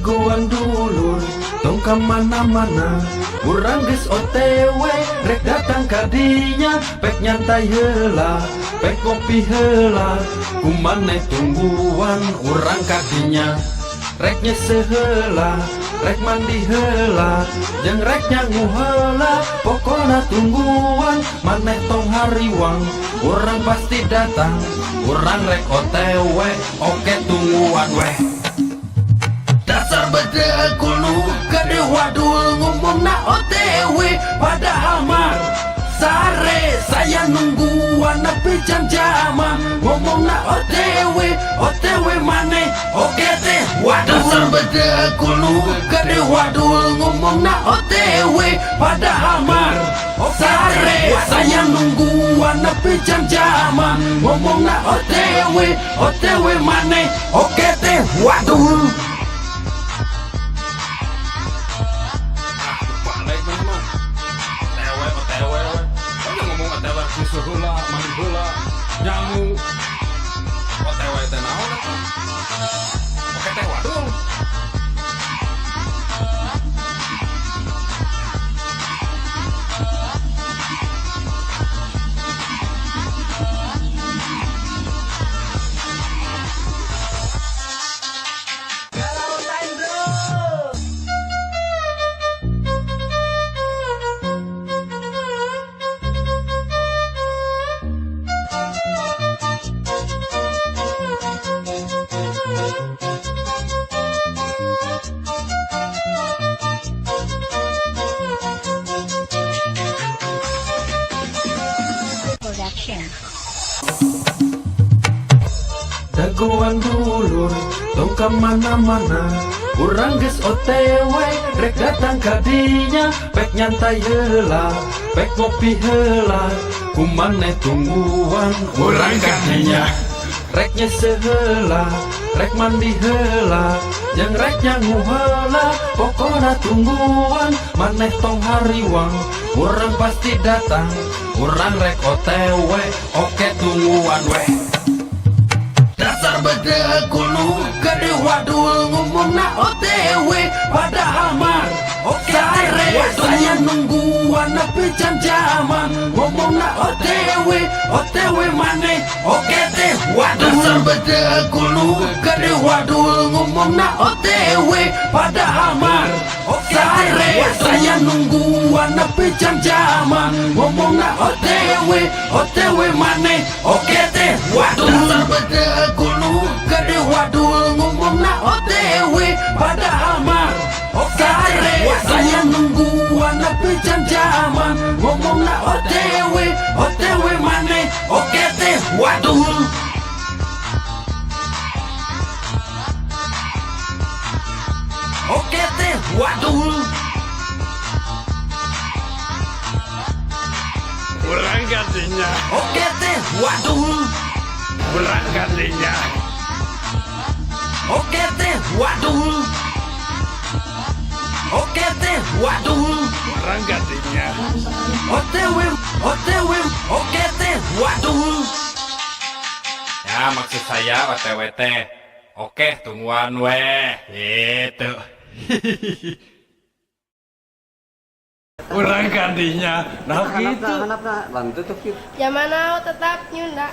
Daguan dulur tong kamana-mana, urang geus OTW rek datang kadinya, pek nyantai heula, pek kopi heula, kumaneh tungguan urang kadinya. Rek nyese heula, rek mandi heula, jeung rek nyangu heula, pokona tungguan maneh tong hariwang, urang pasti datang, urang rek OTW, oke tungguan weh. Dasar beda kulu gede wadul ngomongna OTW padahal mar sare saya nungguan nepi jam-jaman ngomongna OTW maneh oke teh wadul. Dasar beda kulu gede wadul ngomongna OTW padahal mar sare saya nungguan nepi jam-jaman ngomongna OTW maneh oke teh wadul. Hula, mandi hula, nyamu OTW teh naon eta? Oke teh wadul. Daguan dulur tong kamana-mana, urang geus OTW rek datang kadinya, pek nyantai heula, pek ngopi heula, kumaneh tungguan urang kadinya. Rek nyese heula, rek mandi heula, jeung rek nyangu heula, pokona tungguan maneh tong hariwang, urang pasti datang, urang rek OTW, oke tungguan weh. Dasar beda kulu gede wadul ngomongna OTW padahal mar sare saya nungguan nepi jam-jaman ngomongna OTW maneh oke teh wadul. Dasar beda kulu gede wadul ngomongna OTW padahal mar sare saya nungguan nepi jam-jaman ngomongna OTW maneh oke teh wadul. Dasar beda kulu gede wadul ngomongna OTW padahal mar sare saya nungguan nepi jam-jaman ngomongna OTW maneh oke teh wadul. Oke teh wadul. Urang gantinya. Oke teh wadul. Urang gantinya. Oke teh wadul. Oke teh wadul. Urang gantinya. OTW oke teh wadul. Ya maksud saya OTW teh oke tungguan weh gitu. Urang gantinya. Nah gitu. Hanap bantu tuh gitu. Zaman now tetap nyunda.